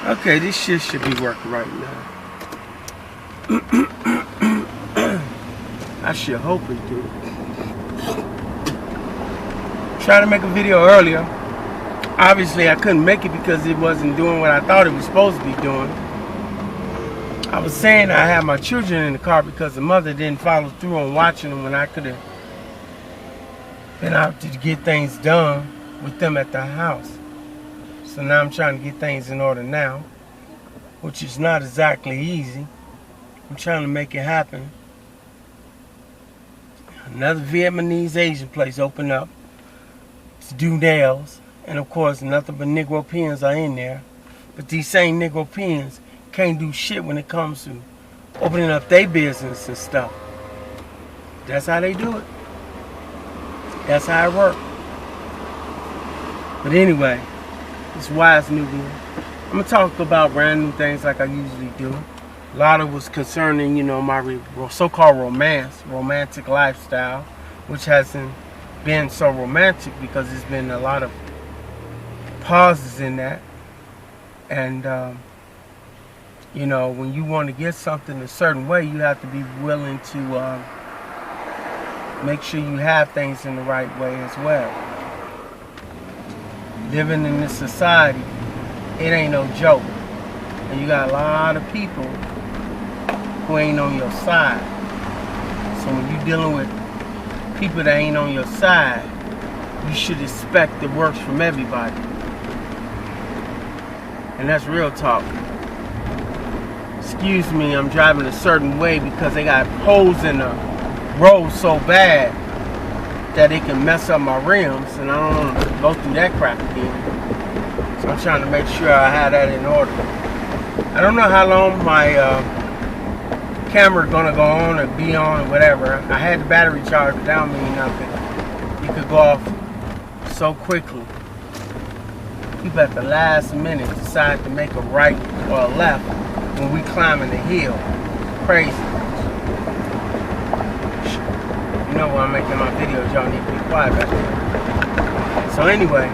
Okay, this shit should be working right now. I should hope it do. Tried to make a video earlier. Obviously, I couldn't make it because it wasn't doing what I thought it was supposed to be doing. I was saying I had my children in the car because the mother didn't follow through on watching them when I could have been out to get things done with them at the house. So now I'm trying to get things in order now, which is not exactly easy. I'm trying to make it happen. Another Vietnamese Asian place opened up to do nails, and of course nothing but Negro pins are in there. But these same Negro pins can't do shit when it comes to opening up their business and stuff. That's how they do it. That's how it works. But anyway, it's Wise Nubian. I'm going to talk about random things like I usually do. A lot of it was concerning, my so-called romantic lifestyle, which hasn't been so romantic because there's been a lot of pauses in that. And, when you want to get something a certain way, you have to be willing to make sure you have things in the right way as well. Living in this society, it ain't no joke. And you got a lot of people who ain't on your side. So when you're dealing with people that ain't on your side, you should expect the worst from everybody. And that's real talk. Excuse me, I'm driving a certain way because they got holes in the road so bad that it can mess up my rims, and I don't want to go through that crap again. So I'm trying to make sure I have that in order. I don't know how long my camera gonna go on or be on or whatever. I had the battery charged down, meaning nothing. You could go off so quickly. People at the last minute decide to make a right or a left when we climbing the hill. Crazy. You know when I'm making my videos, y'all need to be quiet back there. So anyway,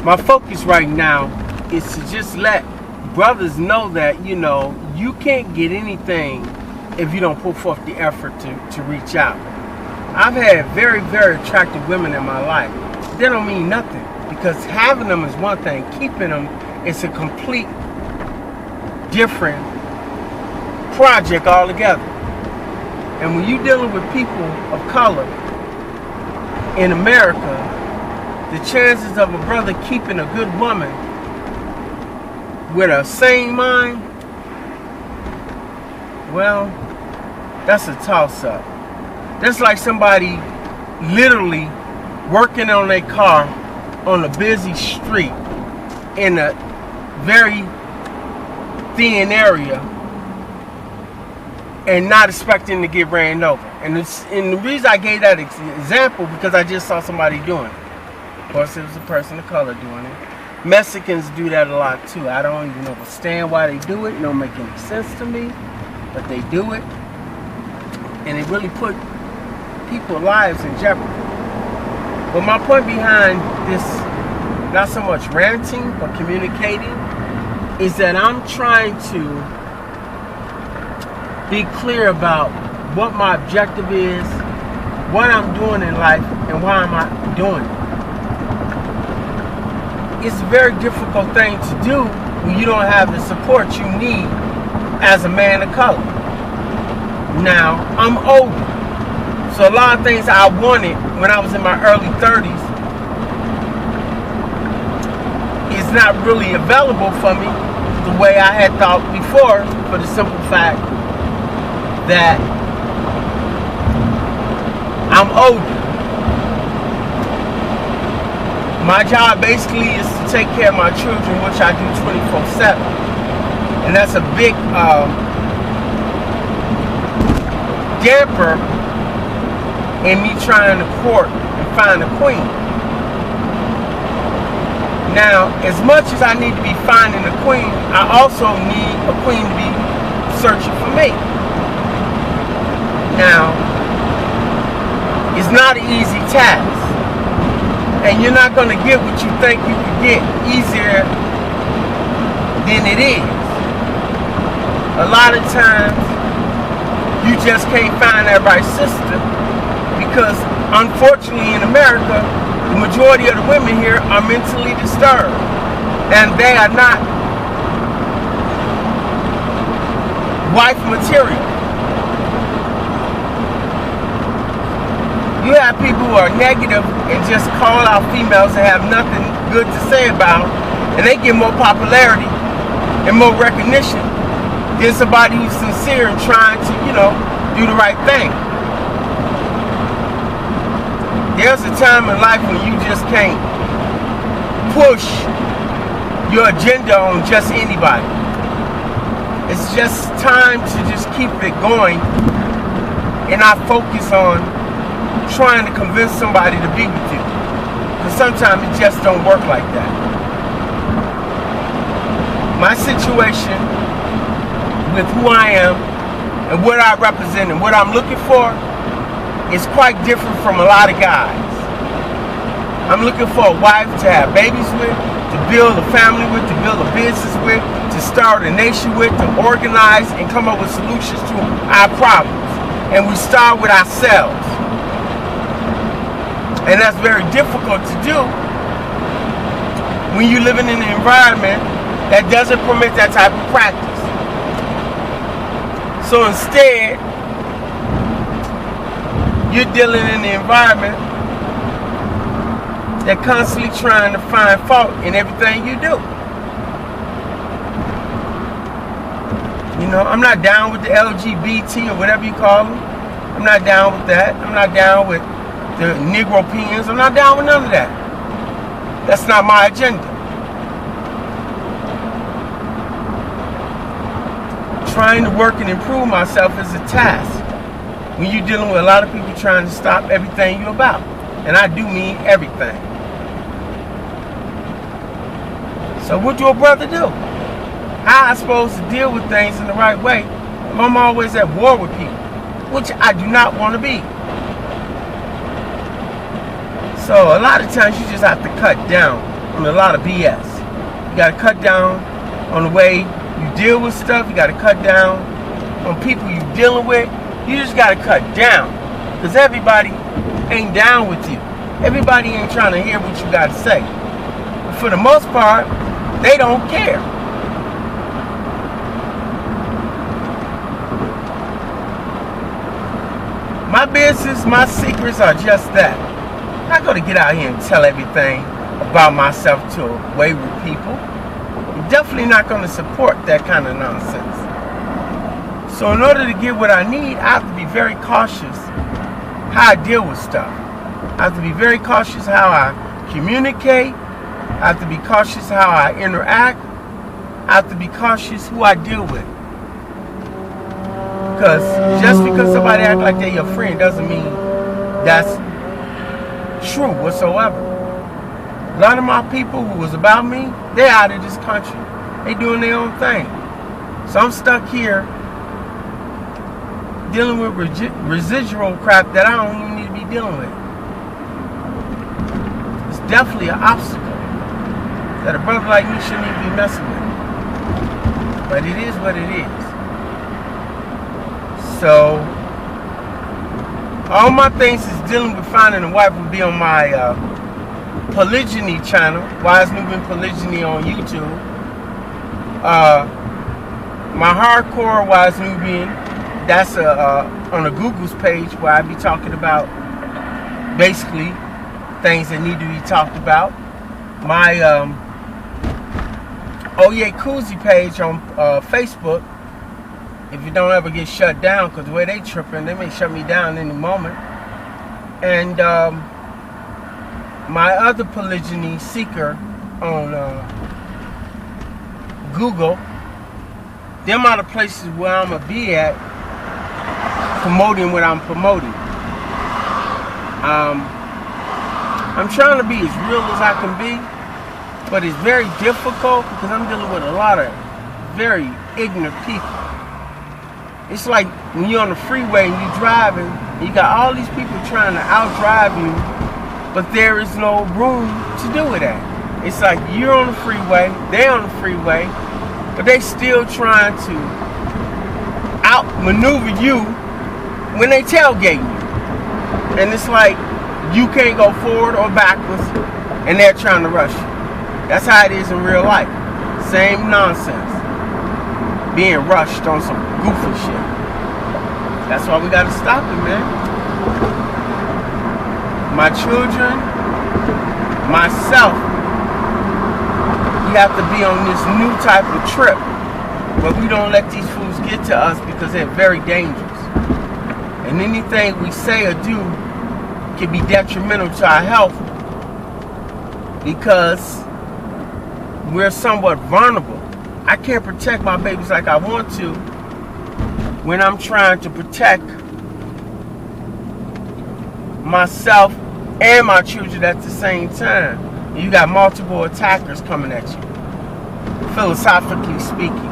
my focus right now is to just let brothers know that, you can't get anything if you don't put forth the effort to reach out. I've had very, very attractive women in my life. That don't mean nothing, because having them is one thing, keeping them is a complete different project altogether. And when you're dealing with people of color in America, the chances of a brother keeping a good woman with a sane mind, well, that's a toss-up. That's like somebody literally working on their car on a busy street in a very thin area and not expecting to get ran over. And the reason I gave that example because I just saw somebody doing it. Of course, it was a person of color doing it. Mexicans do that a lot too. I don't even understand why they do it. It don't make any sense to me, but they do it, and it really put people's lives in jeopardy. But my point behind this, not so much ranting but communicating, is that I'm trying to be clear about what my objective is, what I'm doing in life, and why am I doing it. It's a very difficult thing to do when you don't have the support you need as a man of color. Now, I'm older, so a lot of things I wanted when I was in my early 30s is not really available for me the way I had thought before, for the simple fact that I'm older. My job basically is to take care of my children, which I do 24/7. And that's a big damper in me trying to court and find a queen. Now, as much as I need to be finding a queen, I also need a queen to be searching for me. Now, it's not an easy task. And you're not going to get what you think you can get easier than it is. A lot of times, you just can't find that right sister because, unfortunately, in America, the majority of the women here are mentally disturbed, and they are not wife material. You have people who are negative and just call out females and have nothing good to say about them, and they get more popularity and more recognition than somebody who's sincere and trying to, do the right thing. There's a time in life when you just can't push your agenda on just anybody. It's just time to just keep it going and not focus on trying to convince somebody to be with you. Because sometimes it just don't work like that. My situation with who I am and what I represent and what I'm looking for is quite different from a lot of guys. I'm looking for a wife to have babies with, to build a family with, to build a business with, to start a nation with, to organize and come up with solutions to our problems. And we start with ourselves. And that's very difficult to do when you're living in an environment that doesn't permit that type of practice. So instead, you're dealing in an environment that constantly trying to find fault in everything you do. I'm not down with the LGBT or whatever you call them. I'm not down with that. I'm not down with the Negro opinions. I'm not down with none of that. That's not my agenda. Trying to work and improve myself is a task when you're dealing with a lot of people trying to stop everything you're about. And I do mean everything. So what do a brother do? How am I supposed to deal with things in the right way if I'm always at war with people, which I do not want to be? So a lot of times you just have to cut down on a lot of BS. You got to cut down on the way you deal with stuff. You got to cut down on people you're dealing with. You just got to cut down because everybody ain't down with you. Everybody ain't trying to hear what you got to say. But for the most part, they don't care. My business, my secrets are just that. I'm not going to get out here and tell everything about myself to wayward people. I'm definitely not going to support that kind of nonsense. So in order to get what I need, I have to be very cautious how I deal with stuff. I have to be very cautious how I communicate. I have to be cautious how I interact. I have to be cautious who I deal with. Because just because somebody acts like they're your friend doesn't mean that's true whatsoever. A lot of my people who was about me, they're out of this country. They doing their own thing. So I'm stuck here dealing with residual crap that I don't even need to be dealing with. It's definitely an obstacle that a brother like me shouldn't even be messing with. But it is what it is. So, all my things is dealing with finding a wife will be on my polygyny channel, Wise Nubian Polygyny on YouTube. My hardcore Wise Nubian, that's on a Google's page where I be talking about basically things that need to be talked about. My Oye Koozie page on Facebook, if you don't ever get shut down, because the way they tripping, they may shut me down any moment. And my other polygyny seeker on Google, them are the places where I'm going to be at promoting what I'm promoting. I'm trying to be as real as I can be, but it's very difficult because I'm dealing with a lot of very ignorant people. It's like when you're on the freeway and you're driving, and you got all these people trying to outdrive you but there is no room to do it at. It's like you're on the freeway, they're on the freeway, but they still trying to outmaneuver you when they tailgate you. And it's like you can't go forward or backwards, and they're trying to rush you. That's how it is in real life. Same nonsense. Being rushed on some goofy shit. That's why we gotta stop it, man. My children, myself, we have to be on this new type of trip where we don't let these fools get to us because they're very dangerous. And anything we say or do can be detrimental to our health because we're somewhat vulnerable. I can't protect my babies like I want to when I'm trying to protect myself and my children at the same time. You got multiple attackers coming at you, philosophically speaking.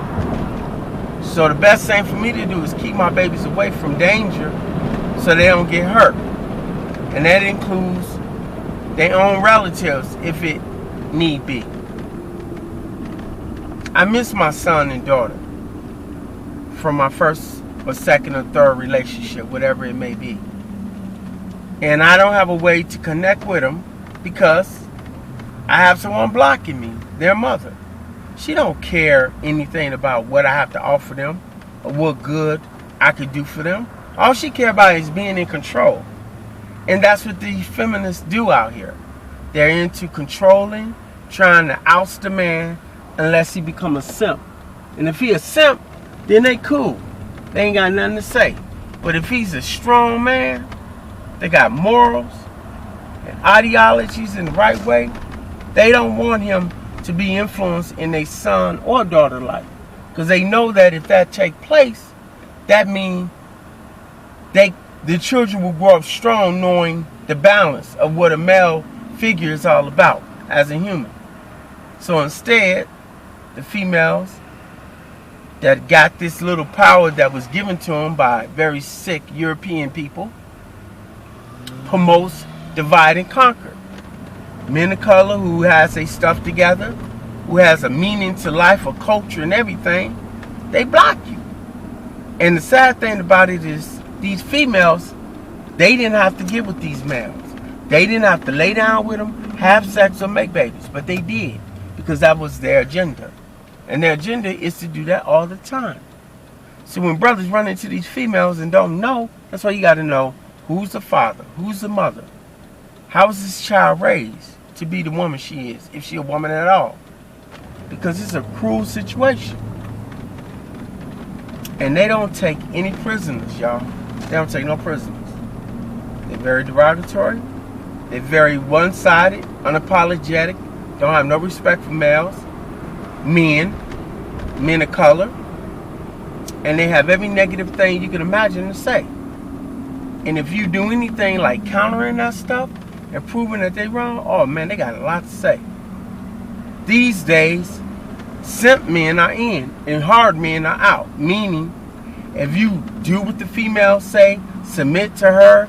So the best thing for me to do is keep my babies away from danger so they don't get hurt. And that includes their own relatives if it need be. I miss my son and daughter from my first or second or third relationship, whatever it may be. And I don't have a way to connect with them because I have someone blocking me, their mother. She don't care anything about what I have to offer them or what good I could do for them. All she care about is being in control. And that's what these feminists do out here. They're into controlling, trying to oust a man unless he become a simp. And if he a simp, then they cool. They ain't got nothing to say. But if he's a strong man, they got morals and ideologies in the right way, they don't want him to be influenced in their son or daughter life. Because they know that if that take place, that means the children will grow up strong knowing the balance of what a male figure is all about as a human. So instead, the females that got this little power that was given to them by very sick European people promotes divide and conquer. Men of color who has their stuff together, who has a meaning to life, a culture and everything, they block you. And the sad thing about it is these females, they didn't have to get with these males. They didn't have to lay down with them, have sex or make babies, but they did because that was their agenda. And their agenda is to do that all the time. So when brothers run into these females and don't know, that's why you got to know who's the father, who's the mother. How is this child raised to be the woman she is, if she a woman at all? Because it's a cruel situation. And they don't take any prisoners, y'all. They don't take no prisoners. They're very derogatory. They're very one-sided, unapologetic, don't have no respect for males, men of color, and they have every negative thing you can imagine to say. And if you do anything like countering that stuff and proving that they're wrong, oh man, they got a lot to say. These days, simp men are in and hard men are out. Meaning, if you do what the females say, submit to her,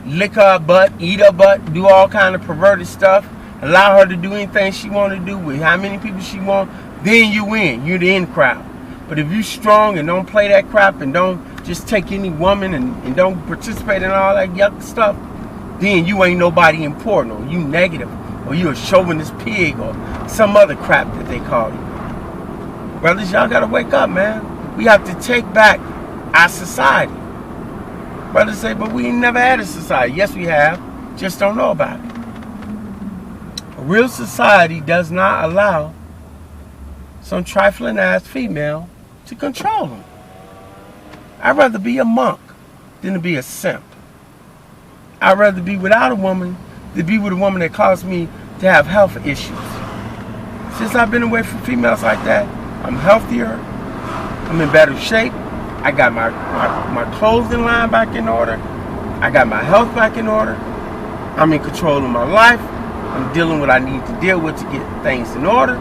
lick her butt, eat her butt, do all kind of perverted stuff, allow her to do anything she want to do with how many people she want, then you win. You're the in crowd. But if you strong and don't play that crap and don't just take any woman and don't participate in all that yuck stuff, then you ain't nobody important, or you negative, or you a chauvinist pig, or some other crap that they call you. Brothers, y'all gotta wake up, man. We have to take back our society. Brothers say, but we ain't never had a society. Yes, we have. Just don't know about it. A real society does not allow some trifling ass female to control them. I'd rather be a monk than to be a simp. I'd rather be without a woman than be with a woman that caused me to have health issues. Since I've been away from females like that, I'm healthier, I'm in better shape, I got my clothing line back in order, I got my health back in order, I'm in control of my life, I'm dealing with what I need to deal with to get things in order.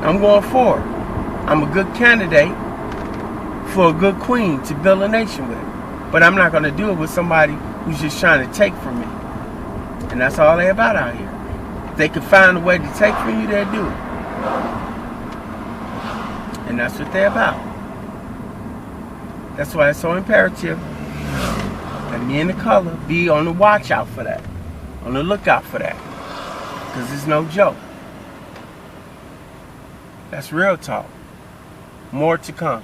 I'm going forward. I'm a good candidate for a good queen to build a nation with. But I'm not going to do it with somebody who's just trying to take from me. And that's all they about out here. If they can find a way to take from you, they'll do it. And that's what they're about. That's why it's so imperative that me and the color be on the watch out for that. On the lookout for that. Because it's no joke. That's real talk. More to come.